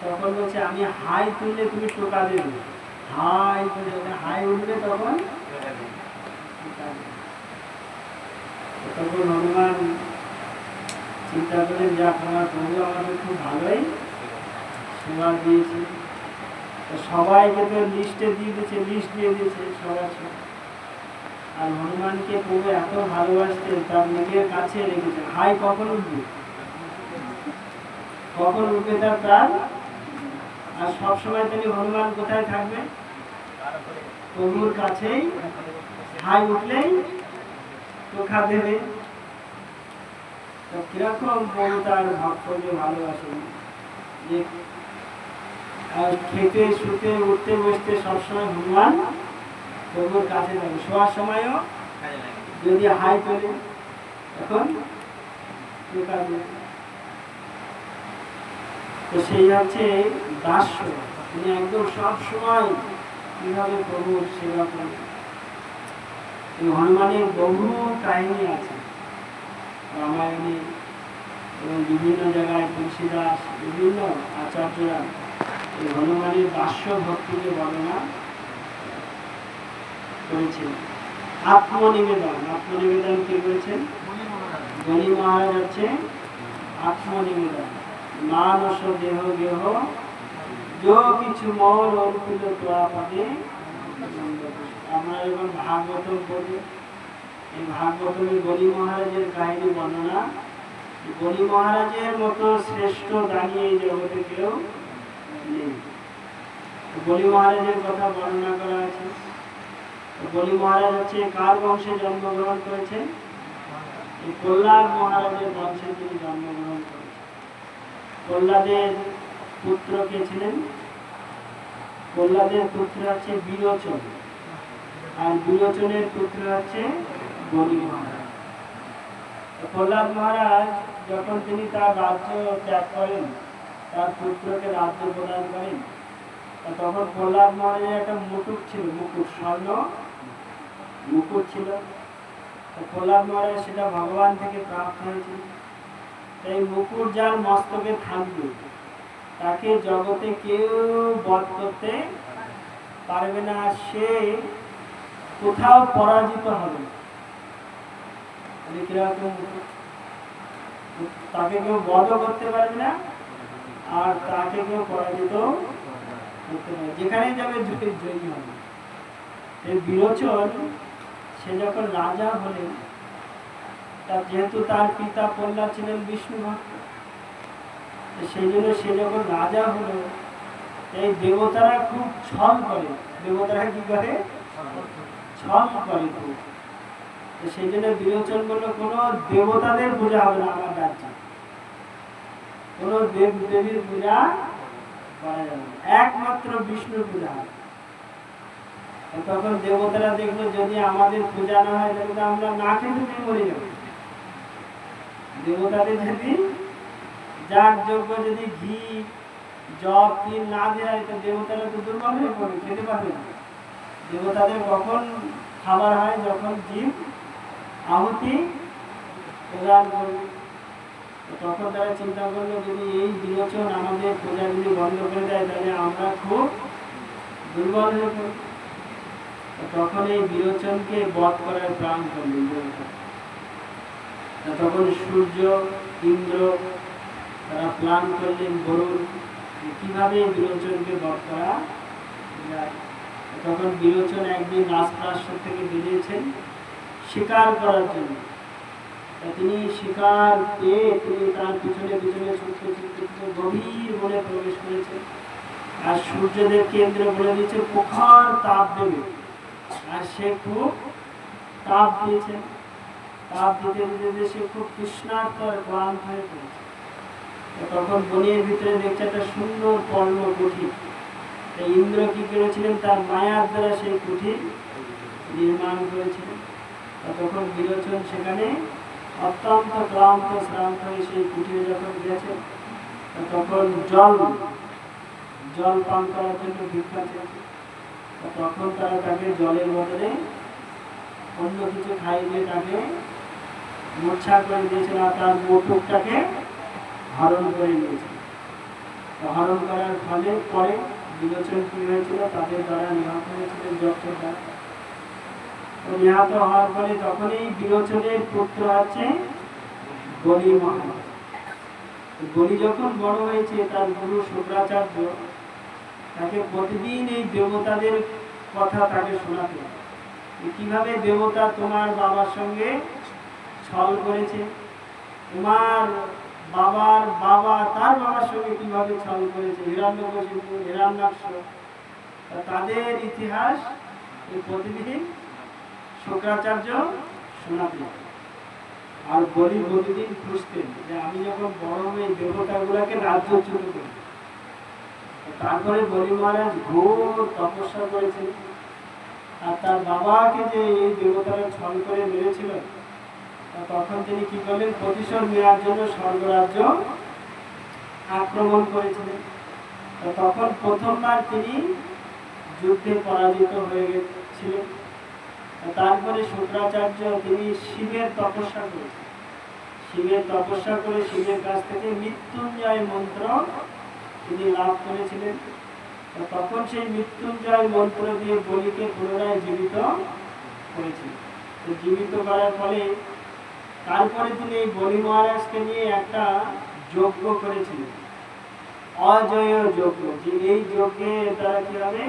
তখন বলছে, আমি হাই তুললে তুমি টোকা দেবে, হাই করে হাই উঠবে তখন। তখন হনুমান চিন্তা করেন, যা আমার প্রভু আমাকে খুব ভালোই সেবা দিয়েছে, সবাইকে তো লিস্টে দিয়ে দিয়েছে, লিস্ট দিয়ে দিয়েছে সবার। আর হনুমানকে প্রভু এত ভালোবাসতে তার নিজের কাছে রেখেছে। হাই কখন উঠবে, কখন উঠবে তার প্রাণ। আর সবসময় তিনি হনুমান কোথায় থাকবে? প্রভুর কাছেই। হাই উঠলেই টোকা দেবে। কিরকম প্রভু তার ভক্তকে ভালোবাসেন, যে খেতে শুতে উঠতে বসতে সবসময় হনুমান প্রভুর কাছে থাকবে। শোয়ার সময়ও যদি হাই তোলে তখন টোকা দেবে। তো সেই হচ্ছে দাস্য, তিনি একদম সবসময় কিভাবে প্রভুর সেবা করেন। এই হনুমানের বহু কাহিনী আছে রামায়ণে এবং বিভিন্ন জায়গায়। তুলসীদাস, বিভিন্ন আচার্যরা এই হনুমানের দাস্য ভক্তিকে বর্ণনা করেছেন। আত্মনিবেদন, আত্মনিবেদন কি করেছেন? গণি মহারাজ হচ্ছে আত্মনিবেদন। মানস দেহ গেহ কিছু মন অর্পিত তোয়া পদে। আমরা যখন ভাগবতম পড়ি, এই ভাগবতমে গণি মহারাজের কাহিনী বর্ণনা। গণি মহারাজের মতো শ্রেষ্ঠ দাঁড়িয়ে এই জগতে কেউ নেই। গণি মহারাজের কথা বর্ণনা করা আছে। গণি মহারাজ হচ্ছে কার বংশে জন্মগ্রহণ করেছেন? প্রহ্লাদ মহারাজের বংশে তিনি জন্মগ্রহণ করেছেন। প্রহ্লাদের পুত্র কে ছিলেন? প্রহ্লাদের পুত্র হচ্ছে বিরোচন, আর বিরোচনের পুত্র হচ্ছে গণি মহারাজ। প্রহ্লাদ মহারাজ যখন তিনি তার রাজ্য ত্যাগ করেন, তার পুত্রকে রাজ্য প্রদান করেন, তখন প্রহ্লাদ মহারাজের একটা মুকুট ছিল, মুকুট, স্বর্ণ মুকুট ছিল। প্রহ্লাদ মহারাজ সেটা ভগবান থেকে প্রাপ্ত হয়েছিল। এই মুকুট যার মস্তকে থাকবে তাকে জগতে কেউ বধ করতে পারবে না, সে কোথাও পরাজিত হবে। তাকে কেউ বধ করতে পারবে না, আর তাকে কেউ পরাজিত করতে পারবে, যেখানে যাবে জয়ী হবে। এই বিরোচন সে যখন রাজা হলেন, যেহেতু তার পিতা প্রহ্লাদ ছিলেন বিষ্ণু ভক্ত, সেই জন্য সে যখন রাজা হলো, এই দেবতারা খুব ছল করে। দেবতারা কি করে? ছল করে খুব। সেই জন্য বিরোচন বললো, কোনো দেবতাদের পূজা হবে না আমার রাজ্যে, কোনো দেব দেবীর পূজা করা যাবে না, একমাত্র বিষ্ণুর পূজা হবে। তখন দেবতারা দেখলো, যদি আমাদের পূজা না হয় তাহলে আমরা না খেতে মরে যাব। দেবতাদের যদি যাগ যজ্ঞ যদি ঘি জব তিল না দেওয়া হয়, তো দেবতারা তো দুর্বল হয়ে পড়বে, খেতে পারবে না। দেবতাদের কখন খাবার হয়? যখন জীব আহুতি প্রদান করবে। তো তখন তারা চিন্তা করলো যদি এই বিলোচন আমাদের পূজা যদি বন্ধ করে দেয় তাহলে আমরা খুব দুর্বল হয়ে পড়ব। তখন এই বিলোচনকে বধ করার প্ল্যান করলেন দেবতা। তখন সূর্য, ইন্দ্র তারা প্ল্যান করলেন বরুণ কিভাবে বিলোচনকে বধ করা যায়। তখন বিলোচন একদিন রাজপ্রাসাদ থেকে বেরিয়েছেন শিকার করার জন্য। তিনি শিকার পেয়ে তিনি তার পিছনে পিছনে ছুটতে ছুটতে গভীর বনে প্রবেশ করেছেন। আর সূর্যদেব কেন্দ্র বলে দিয়েছে প্রখর তাপ দেবে, আর সে খুব তাপ দিয়েছেন। তাপ দিতে দিতে সে খুব তৃষ্ণার্ত আর ক্লান্ত হয়ে পড়েছে। তখন বনের ভিতরে দেখছে একটা সুন্দর পর্ণ কুঠির। ইন্দ্র কি করেছিলেন, তার মায়ার দ্বারা সেই কুঠির নির্মাণ করেছিলেন। তখন বিলোচন সেখানে অত্যন্ত ক্লান্ত শ্রান্ত হয়ে সেই কুঠিরে যখন গেছে, তখন জল পান করার জন্য ভিক্ষা চেয়েছে। তখন তারা তাকে জলের বদলে অন্য কিছু খাইয়ে তাকে মূর্ছা করে দিয়েছিল, আর তার মুটুকটাকে হরণ করে নিয়েছিল। হরণ করার ফলে পরে বিলোচন কি হয়েছিল, তাদের দ্বারা নিহত হয়েছিলেন যক্ষের দ্বারা। নিহত হওয়ার ফলে তখনই বিলোচনের পুত্র আছে বলি মহারাজ। বলি যখন বড় হয়েছে, তার গুরু শুক্রাচার্য তাকে প্রতিদিন এই দেবতাদের কথা তাকে শোনাতে, কিভাবে দেবতা তোমার বাবার সঙ্গে ছল করেছে, তোমার বাবার বাবা তার বাবার সঙ্গে কিভাবে ছল করেছে, হিরণ্যকশিপু, হিরণ্যাক্ষ, তাদের ইতিহাস প্রতিদিন শুক্রাচার্য শোনাতেন। আর বলি প্রতিদিন খুঁজতেন যে আমি যখন বড় হয়ে দেবতাগুলাকে রাজ্যচ্যুত করি। তারপরে বলি মহারাজ ঘোর তপস্যা করেছেন, আর তার বাবাকে যে এই দেবতারা ছল করে মেরেছিল, তখন তিনি কি করলেন, প্রতিশোধ নেওয়ার জন্য স্বর্গরাজ্য আক্রমণ করেছিলেন। তখন প্রথমবার তিনি যুদ্ধে পরাজিত হয়ে গেছিলেন। তারপরে শুক্রাচার্য তিনি শিবের তপস্যা করেছেন। শিবের তপস্যা করে শিবের কাছ থেকে মৃত্যুঞ্জয় মন্ত্র তিনি লাভ করেছিলেন। তখন সেই মৃত্যুঞ্জয় মন্ত্র দিয়ে বলিকে পুনরায় জীবিত করেছিলেন। জীবিত করার ফলে তারপরে তিনি এই বলি মহারাজকে নিয়ে একটা যজ্ঞ করেছিলেন, অজয় যজ্ঞ। যে এই যজ্ঞে দ্বারা কি হবে,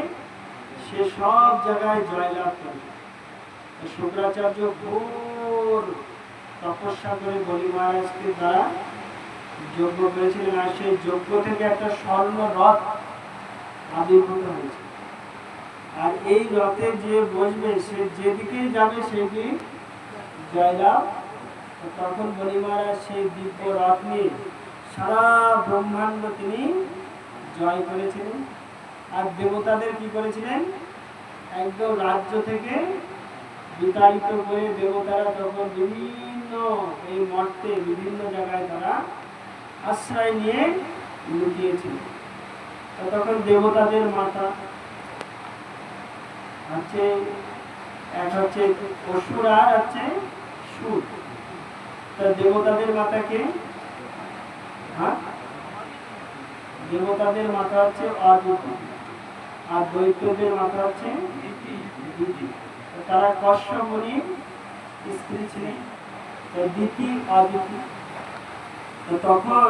সে সব জায়গায় জয়লাভ করবে। শুক্রাচার্য ঘোর তপস্যা করে বলি মহারাজকে দ্বারা যজ্ঞ করেছিলেন, আর সেই যজ্ঞ থেকে একটা স্বর্ণ রথ আবির্ভূত হয়েছে। আর এই রথে যে বসবে সে যেদিকেই যাবে সেদিক জয়লাভ। তখন বলি মহারাজ সেই দিব্য রথ নিয়ে সারা ব্রহ্মাণ্ড তিনি জয় করেছিলেন। আর দেবতাদের কি করেছিলেন, একদম রাজ্য থেকে বিতাড়িত করে দেবতারা তখন বিভিন্ন এই মর্তে বিভিন্ন জায়গায় তারা আশ্রয় নিয়ে লুকিয়েছিল। তখন দেবতাদের মাতা হচ্ছে এক হচ্ছে অসুর আর হচ্ছে সুর। দেবতাদের মাতাকে, হ্যাঁ, দেবতাদের মাতা হচ্ছে অদিতি, আর দৈত্যদের মাতা হচ্ছে দিতি। তারা কশ্যপ মুনির স্ত্রী ছিলেন, দিতি অদিতি। তখন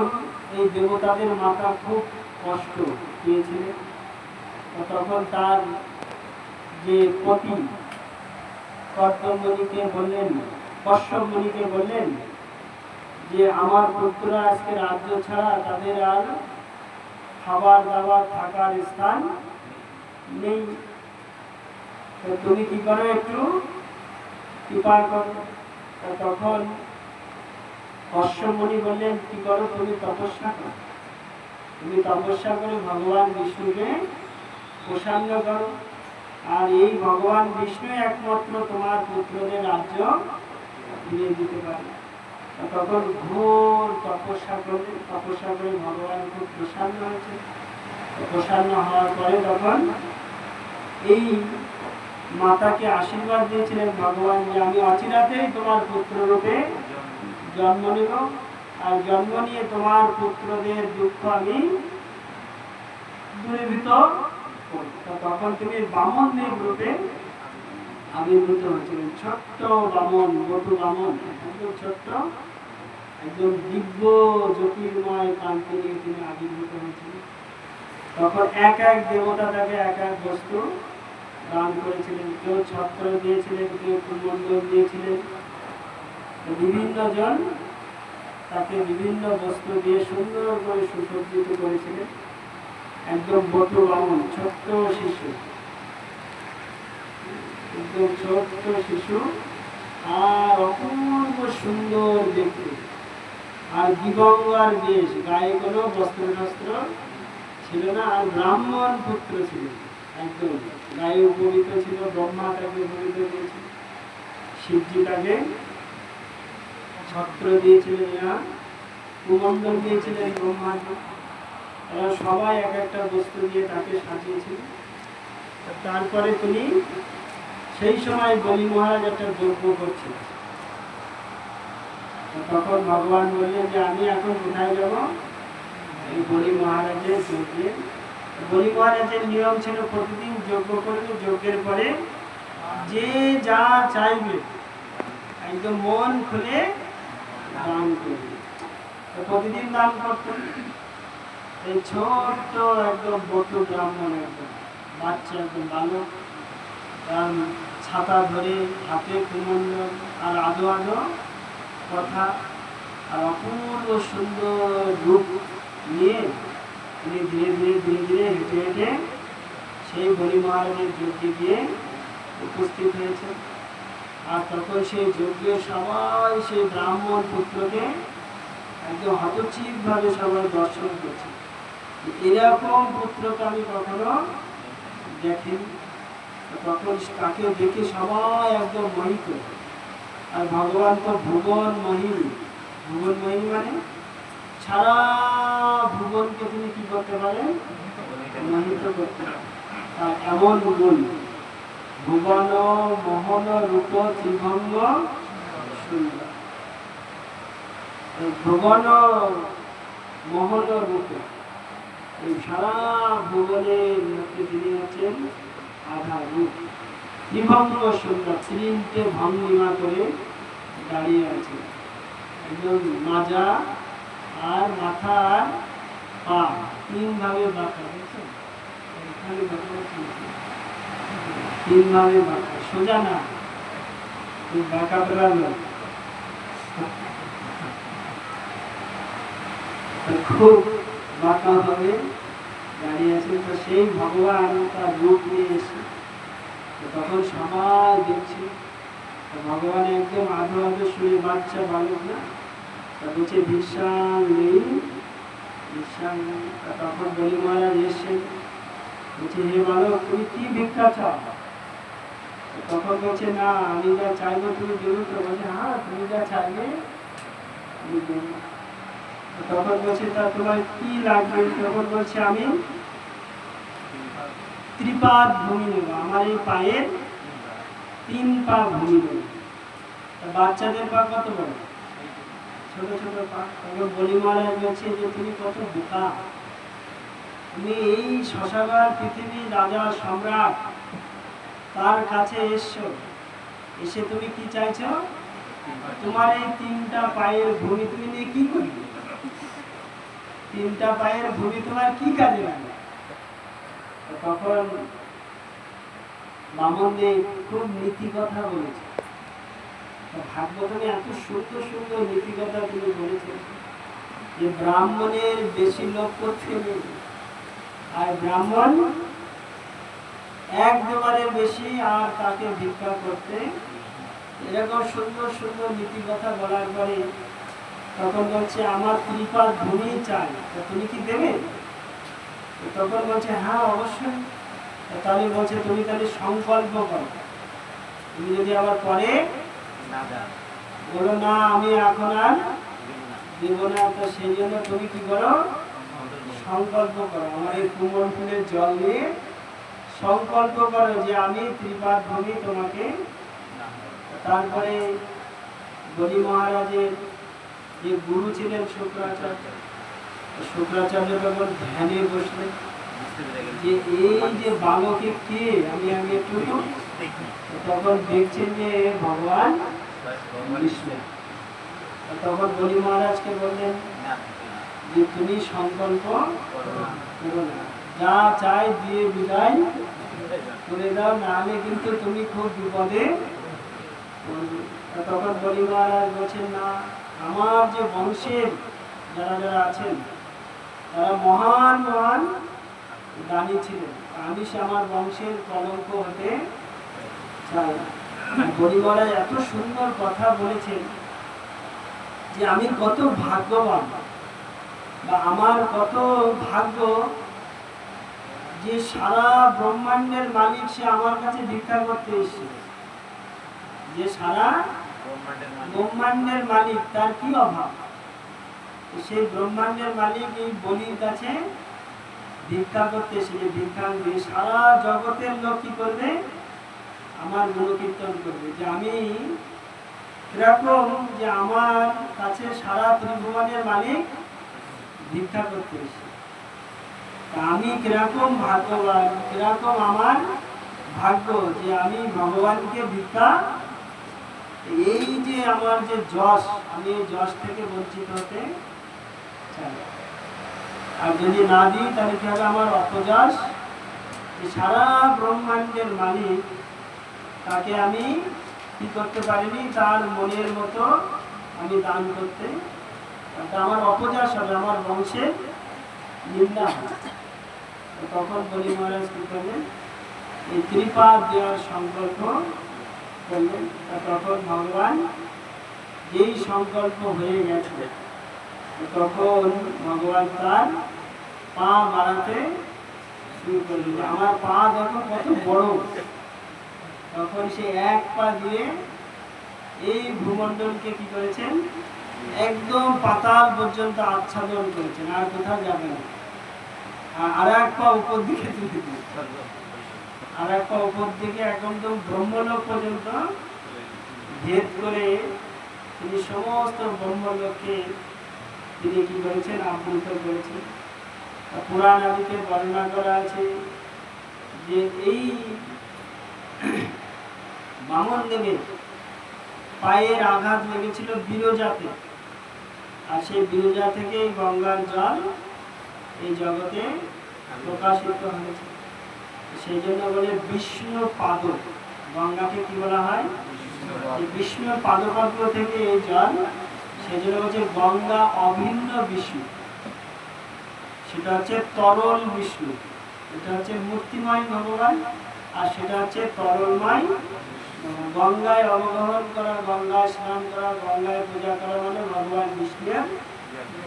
এই দেবতাদের মাতা খুব কষ্ট পেয়েছিলেন। তখন তার যে পতি কর্দমণিকে বললেন, কশ্যপ মুনিকে বললেন যে আমার পুত্ররা আজকে রাজ্য ছাড়া, তাদের আর খাবার দাবার থাকার স্থান নেই, তুমি কি করো, একটু কৃপা করো। তখন কশ্যপ মুনি বললেন কি করো, তুমি তপস্যা করো, তুমি তপস্যা করে ভগবান বিষ্ণুকে প্রসন্ন করো, আর এই ভগবান বিষ্ণু একমাত্র তোমার পুত্রদের রাজ্য ফিরিয়ে দিতে পারে। তখন ঘোর তপস্যা করলেন, তপস্যা করে ভগবান খুব প্রসন্ন হয়েছে। প্রসন্ন হওয়ার পরে তখন এই মাতাকে আশীর্বাদ দিয়েছিলেন ভগবান যে আমি অচিরাতেই তোমার পুত্র রূপে জন্ম নেব, আর জন্ম নিয়ে তোমার পুত্রদের দুঃখ আমি দূরীভূত করি। তখন তুমি বামন দেব রূপে আবির্ভূত হয়েছিলেন। ছোট্ট বামন, বটু বামন, একদম ছোট্ট, একদম দিব্য জ্যোতির্ময় কান্তি নিয়ে তিনি আবির্ভূত হয়েছিলেন। তখন এক এক দেবতা তাকে এক এক বস্তু দান করেছিলেন। কেউ ছত্র দিয়েছিলেন, কেউ কুমণ্ডল দিয়েছিলেন। বিভিন্ন জন তাকে বিভিন্ন বস্তু দিয়ে সুন্দর করে সুসজ্জিত করেছিলেন। একদম বটু বামন, ছোট্ট শিশু, একদম ছোট্ট শিশু, আর অপূর্ব সুন্দর দেখতে। আর দিগঙ্গার বেশ, গায়ে কোনো বস্ত্র শাস্ত্র ছিল না। আর ব্রাহ্মণ পুত্র ছিল, একদম গায়ে উপনীত ছিল। ব্রহ্মা তাকে উপনীত দিয়েছিল, শিবজি তাকে ছত্র দিয়েছিলেন, এরা কুমণ্ডল দিয়েছিলেন ব্রহ্মাকে। এরা সবাই এক একটা বস্তু দিয়ে তাকে সাজিয়েছিল। তারপরে তিনি সেই সময় বলি মহারাজ একটা যজ্ঞ করছিলেন। তখন ভগবান বললেন যে আমি এখন কোথায় যাব? এই বলি মহারাজের যজ্ঞে। বলি মহারাজের নিয়ম ছিল প্রতিদিন যজ্ঞ করবে, যজ্ঞের পরে যে যা চাইবে একদম মন খুলে দান করবে। প্রতিদিন দান করতেন। এই ছোট্ট একদম বটু ব্রাহ্মণ, একদম বাচ্চা, একদম বালক, ছাতা ধরে, হাতে কুমণ্ডল, আর আদো আদো কথা, আর অপূর্ব সুন্দর রূপ নিয়ে তিনি ধীরে ধীরে ধীরে ধীরে হেঁটে হেঁটে সেই বলি মহারাজের যজ্ঞে গিয়ে উপস্থিত হয়েছে। আর তখন সেই যজ্ঞে সবাই সেই ব্রাহ্মণ পুত্রকে একদম হতচিতভাবে সবাই দর্শন করছে। এরকম পুত্রকে আমি কখনো দেখিনি। তখন তাকে দেখে সবাই একদম মোহিত। আর ভগবান তো ভুবন মহিনী। ভুবন মহিনী মানে সারা ভুবনকে তিনি কি করতে পারেন? মোহিত করতে পারেন। আর এমন গুণ, ভুবন মোহন রূপ ত্রিভঙ্গ সুন্দর। ভুবন মোহন রূপ, এই সারা ভুবনের মধ্যে তিনি হচ্ছেন আধার রূপ। ত্রিভঙ্গ সুন্দর, তিনটে ভঙ্গিমা করে দাঁড়িয়ে আছে। একদম মাজা আর মাথা আর পা তিন ভাবে বাঁকা, দেখছেন? তিন ভাবে বাঁকা, সোজা না, বাঁকা বেড়ানো। খুব বাঁকা ভাবে দাঁড়িয়ে আছে। তো সেই ভগবান তার রূপ নিয়ে এসে তখন সবাই দেখছে। ভগবান একদম আধো আধো শুয়ে, বাচ্চা বালক না, তা বলছে ভিক্ষাং নেই, ভিক্ষাং নেই। তখন বলি মহারাজ এসে বলছে হে বালক, তুমি কি ভিক্ষা চাও? তখন বলছে না, আমি যা চাইবো তুমি দেবো তো? বলছে হ্যাঁ, তুমি যা চাইবে আমি দেবো। তখন বলছে তা তোমার কি লাগবে? তখন বলছে আমি ত্রিপাদ ভূমি নেব, আমার এই পায়ের 3 পা ভূমি নেব। বাচ্চাদের পা কত বড়? ছোট ছোট পা। তখন বলি মহারাজ বলছে যে তুমি কত বোকা, তুমি এই শশাগার পৃথিবীর রাজা সম্রাট তার কাছে এসছো, এসে তুমি কি চাইছো? তোমার এই 3টা পায়ের ভূমি তুমি নিয়ে কি করবে? 3টা পায়ের ভূমি তোমার কি কাজে লাগে? তখন বামনদেব খুব নীতি কথা বলেছে। ভাগবতনে এত সুন্দর সুন্দর নীতি কথা তিনি বলেছেন যে ব্রাহ্মণের বেশি লোক করতে নেই, আর ব্রাহ্মণ এক দুবারের বেশি আর তাকে ভিক্ষা করতে। এরকম সুন্দর সুন্দর নীতি কথা বলার পরে তখন বলছে আমার ত্রিপাদ ভূমি চাই, তুমি কি দেবে? তখন বলছে হ্যাঁ অবশ্যই। তাহলে বলছে তুমি তাহলে সংকল্প করো, তুমি যদি আবার পরে বলো না আমি এখন আর দেব না, তো সেই জন্য তুমি কি করো? সংকল্প করো, আমার এই কুমল ফুলের জল নিয়ে সংকল্প করো যে আমি ত্রিপাদ ভূমি তোমাকে। তারপরে বলি মহারাজের যে গুরু ছিলেন শুক্রাচার্য। শুক্রাচার্য তখন ধ্যানে বসলেন যে এই যে বালকে কে, আমি একটু তখন দেখছেন যে ভগবান বিষ্ণু। তখন বলি মহারাজকে বললেন যে তুমি সংকল্প করো না, যা চাই দিয়ে বিদায় করে দাও, নাহলে কিন্তু তুমি খুব বিপদে পড়বে। তখন বলি মহারাজ বলছেন না, আমার যে বংশের যারা যারা আছেন তারা মহান মহান দানী ছিলেন, আমি সে আমার বংশের কলঙ্ক হতে চাই না। বলি মহারাজ এত সুন্দর কথা বলেছেন যে আমি কত ভাগ্যবান, বা আমার কত ভাগ্য যে সারা ব্রহ্মাণ্ডের মালিক সে আমার কাছে ভিক্ষা করতে এসেছে। যে সারা ব্রহ্মাণ্ডের মালিক, তার কি অভাব? সেই ব্রহ্মাণ্ডের মালিক এই বলির কাছে ভিক্ষা করতে এসেছে। ভিক্ষা দিয়ে সারা জগতের লোক কি করবে? আমার গুণকীর্তন করবে। যে আমি কিরকম, যে আমার কাছে সারা ত্রিভুবনের মালিক ভিক্ষা করতে এসেছে, আমি কিরকম ভাগ্যবান, কিরকম আমার ভাগ্য যে আমি ভগবানকে ভিক্ষা, এই যে আমার যে যশ, আমি এই যশ থেকে বঞ্চিত হতে চাই। আর যদি না দিই তাহলে কি হবে? আমার অপযশ। সারা ব্রহ্মাণ্ডের মালিক, তাকে আমি কি করতে পারিনি, তার মনের মতো আমি দান করতে, আমার অপযশ হবে, আমার বংশের নিন্দা হবে। তখন বলি মহারাজ কি করলেন? এই ত্রিপাদ দেওয়ার সংকল্প করলেন। তখন ভগবান যেই সংকল্প হয়ে গেছে, তখন ভগবান তার পা বাড়াতে শুরু করলেন। আমার পা দেখো কত বড়। তখন সে এক পা দিয়ে এই ভূমণ্ডলকে কি করেছেন? একদম পাতাল পর্যন্ত আচ্ছাদন করেছেন, আর কোথাও যাবে না। আর এক পা উপর দিকে তুলে দিয়ে, আর এক পা উপর দিকে একদম ব্রহ্মলোক পর্যন্ত ভেদ করে তিনি সমস্ত ব্রহ্মলোককে তিনি কি করেছেন? আবৃত করেছেন। পুরাণ আদিতে বর্ণনা করা আছে যে এই বামন দেবের পায়ের আঘাত লেগেছিল বিরজাতে, আর সেই বিরজা থেকে গঙ্গার জল এই জগতে প্রকাশিত হয়েছে। সেই জন্য বলে বিষ্ণু পাদ, গঙ্গাকে কি বলা হয়? বিষ্ণু পাদপদ্ম থেকে এই জল, সেই জন্য বলছে গঙ্গা অভিন্ন বিষ্ণু। সেটা হচ্ছে তরল বিষ্ণু, এটা হচ্ছে মূর্তিময় ভগবান, আর সেটা হচ্ছে তরলময়। গঙ্গায় অবগাহন করা, গঙ্গায় স্নান করা, গঙ্গায় পূজা করা মানে ভগবান বিষ্ণুর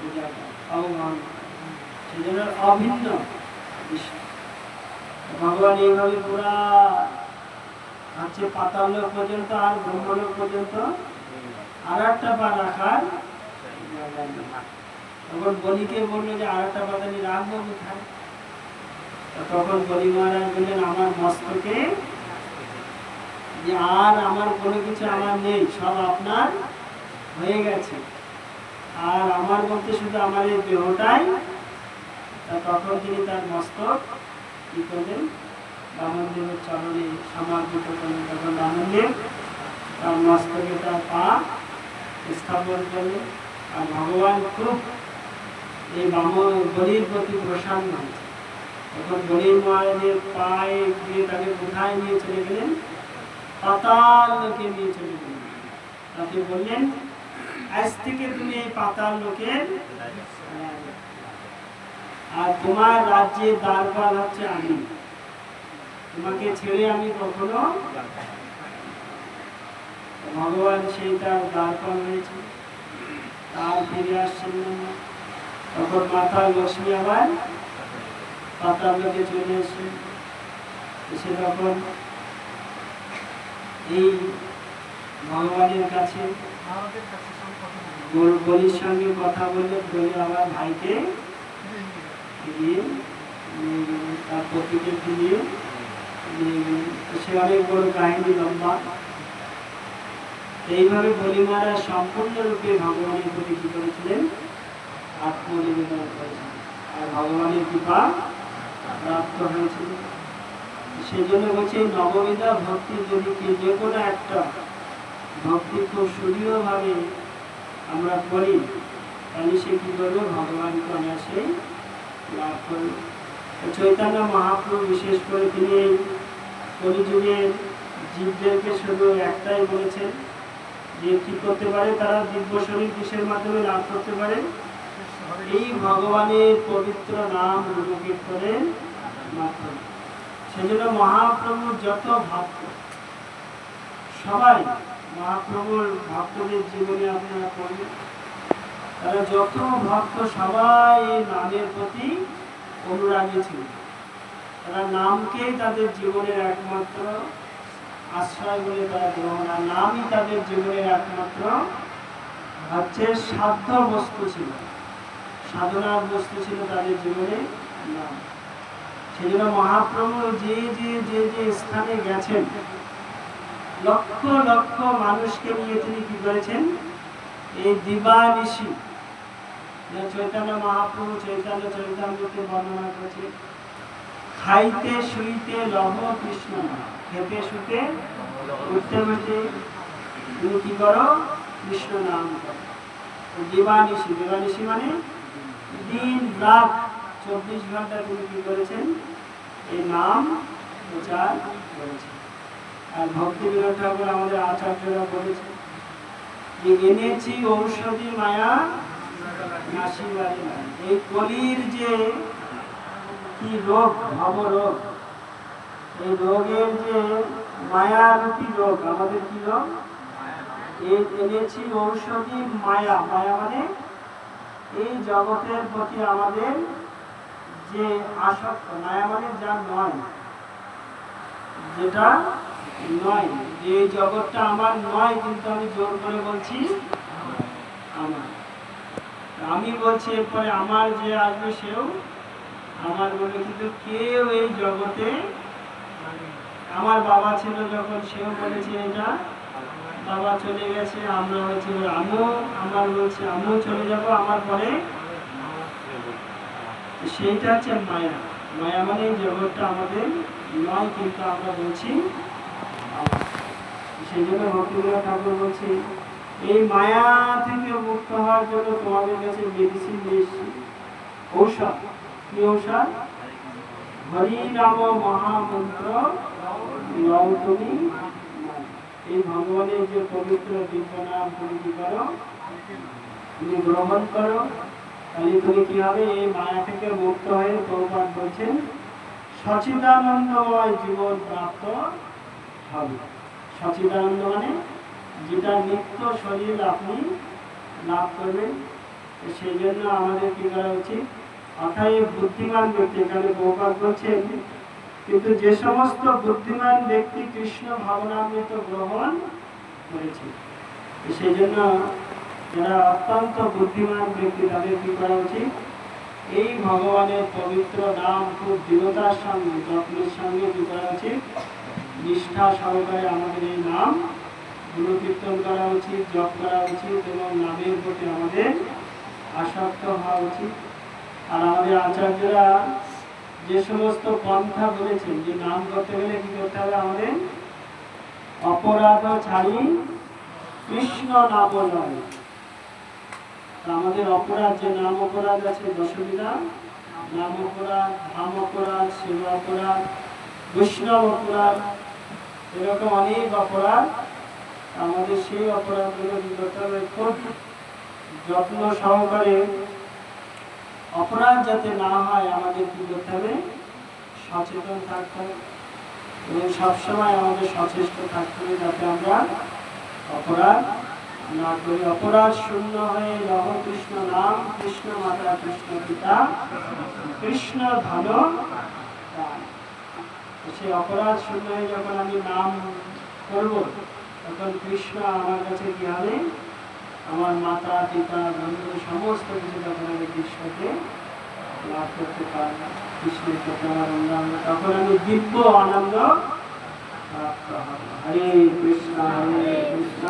পূজা করা, অবগাহন। সেই জন্য অভিন্ন বিষ্ণু ভগবান। এইভাবে পুরা হচ্ছে পাতাল লোক পর্যন্ত আর ব্রহ্মলোক পর্যন্ত আর একটা পা রাখার। তখন বলিকে বললো যে আর একটা পাতা নিয়ে রাখবো কোথায়? তখন বলি মহারাজ বললেন আমার মস্তকে যে আর আমার কোনো কিছু আমার নেই, সব আপনার হয়ে গেছে, আর আমার বলতে শুধু আমার এই দেহটাই। তখন তিনি তার মস্তক কি করলেন? বামনদেবের চরণে সমর্পিত করলেন। তখন বামনদেব তার মস্তকে তার পা স্থাপন করলেন। আর ভগবান খুব এই বলির প্রতি প্রসন্ন হয়েছে। তখন বলির মহারাজের পায়ে দিয়ে তাকে কোথায় নিয়ে চলে গেলেন? পাতাল লোকে নিয়ে চলে গেলেন। তাকে বললেন আজ থেকে তুমি এই পাতাল লোকের, আর তোমার রাজ্যের দ্বারপাল হচ্ছে আমি, তোমাকে ছেড়ে আমি কখনো। ভগবান সেই তার দ্বারপাল হয়েছে, তার ফিরে আসছেন না। তখন মাতা লক্ষ্মী আবার পাতাল লোকে চলে এসে তখন এই ভগবানের কাছে বলির সঙ্গে কথা বলে বলে আমার ভাইকে ফিরিয়ে নিয়ে গেলেন, তার পতিকে ফিরিয়ে নিয়ে গেলেন। সে অনেক বড় কাহিনী, লম্বা। এইভাবে বলি মহারাজ সম্পূর্ণরূপে ভগবানের প্রতি কি করেছিলেন, আত্মনিবেদন করেছিলেন, আর ভগবানের কৃপা প্রাপ্ত হয়েছিল। সেই জন্য বলছে নববিধা ভক্তি যদি যে কোনো একটা ভক্তি খুব সুদৃঢ়ভাবে আমরা করি, তাহলে সে কি করবে, ভগবানকে অনায়াসেই লাভ করবে। চৈতন্য মহাপ্রভু বিশেষ করে তিনি এই কলিযুগের জীবদেরকে শুধু একটাই বলেছেন যে কি করতে পারে, তারা দিব্য শরীর কিসের মাধ্যমে লাভ করতে পারে, এই ভগবানের পবিত্র নাম গুণকীর্তনের মাধ্যমে। সেজন্য মহাপ্রভুর যত ভক্ত, সবাই মহাপ্রভুর ভক্তদের জীবনে আপনারা পড়বেন, তারা যত ভক্ত সবাই এই নামের প্রতি অনুরাগী ছিল। তারা নামকেই তাদের জীবনের একমাত্র আশ্রয় বলে তারা গ্রহণ, আর নামই তাদের জীবনের একমাত্র হচ্ছে সাধ্য বস্তু ছিল, সাধনার বস্তু ছিল তাদের জীবনে নাম। সেজন্য মহাপ্রভু যে যে যে যে স্থানে গেছেন, লক্ষ লক্ষ মানুষকে নিয়ে তিনি কি করেছেন, এই দিবানিশি চৈতন্য মহাপ্রভু চৈতন্য চরিতামৃতে বর্ণনা করেছে, খাইতে শুইতে লভ কৃষ্ণ নাম, খেতে শুতে উঠতে বসে তুমি কি করো, কৃষ্ণ নাম করো। দিবানিশি, দিবানিশি মানে দিন রাত 24 ঘন্টা তিনি কি করেছেন, এই নাম প্রচার করেছেন। আর ভক্তি বিনোদ ঠাকুর আমাদের আচার্যরা বলেছেন যে এনেছি ঔষধি মায়া নাসিবারে নাই। এই কলির যে কি রোগ, ভবরোগ, এই রোগের যে মায়ারূপী রোগ, আমাদের কি রোগ, এনেছি ঔষধি মায়া। মায়া মানে এই জগতের প্রতি আমাদের যে আসক্ত, মায়া মানে যা নয়, যেটা নয়, যে এই জগৎটা আমার নয়, কিন্তু আমি জোর করে বলছি আমার, আমি বলছি এরপরে আমার যে আসবে সেও আমার বলে, কিন্তু কেউ এই জগতে, আমার বাবা ছিল যখন সেও বলেছে এটা, বাবা চলে গেছে, আমরা হয়েছে আমিও, আমার বলছে আমিও চলে যাব আমার পরে, সেইটা হচ্ছে মায়া। মায়া মানে এই জগৎটা আমাদের নয়, কিন্তু আমরা বলছি আমার। সেই জন্য ভক্তিবিনোদ ঠাকুর বলছে এই মায়া থেকে মুক্ত হওয়ার জন্য তোমাদের কাছে মেডিসিন দিয়েছি, ঔষধ। কি ঔষধ? হরি নাম মহামন্ত্র লও তুমি। এই ভগবানের যে পবিত্র দিব্য নাম তুমি কি করো, তুমি গ্রহণ করো, তাহলে তুমি কি হবে, এই মায়া থেকে মুক্ত হয়ে প্রভুপাদ বলছেন সচিদানন্দময় জীবন প্রাপ্ত হবে। সচিদানন্দ মানে যেটা নিত্য শরীর আপনি লাভ করবেন। সেই জন্য আমাদের কি করা উচিত, অর্থাৎ বুদ্ধিমান ব্যক্তি, এখানে প্রভুপাদ বলছেন কিন্তু যে সমস্ত বুদ্ধিমান ব্যক্তি কৃষ্ণ ভাবনামৃত গ্রহণ করেছে, সেই জন্য যারা অত্যন্ত বুদ্ধিমান ব্যক্তি তাদের কি করা উচিত, এই ভগবানের পবিত্র নাম খুব দৃঢ়তার সঙ্গে, যত্নের সঙ্গে কি করা উচিত, নিষ্ঠা সহকারে আমাদের এই নাম গুণকীর্তন করা উচিত, জপ করা উচিত, এবং নামের প্রতি আমাদের আসক্ত হওয়া উচিত। আর আমাদের আচার্যরা যে সমস্ত পন্থা বলেছেন যে নাম করতে গেলে কি করতে হবে, আমাদের অপরাধ ছাড়ি কৃষ্ণ নাম নয়। আমাদের অপরাধ, যে নাম অপরাধ আছে, দশবিধা নাম অপরাধ, ধাম অপরাধ, সেবা অপরাধ, বৈষ্ণব অপরাধ, এরকম অনেক অপরাধ। আমাদের সেই অপরাধগুলো কি করতে হবে, খুব যত্ন সহকারে অপরাধ যাতে না হয় আমাদের কি করতে হবে, সচেতন থাকতে হবে, এবং সবসময় আমাদের সচেষ্ট থাকতে হবে যাতে আমরা অপরাধ না করি। অপরাধ শূন্য হয়ে রহ কৃষ্ণ নাম, কৃষ্ণ মাতা কৃষ্ণ পিতা কৃষ্ণ ধন। সেই অপরাধ শূন্য হয়ে যখন আমি নাম করব, তখন কৃষ্ণ আমার কাছে কি হবে, আমার মাতা পিতা বন্ধু সমস্ত কিছু যখন আমি কৃষ্ণকে লাভ করতে পারবো, কৃষ্ণের সাথে আমার অন্যান্য, তখন আমি দিব্য আনন্দ প্রাপ্ত হব। হরে কৃষ্ণ হরে কৃষ্ণ।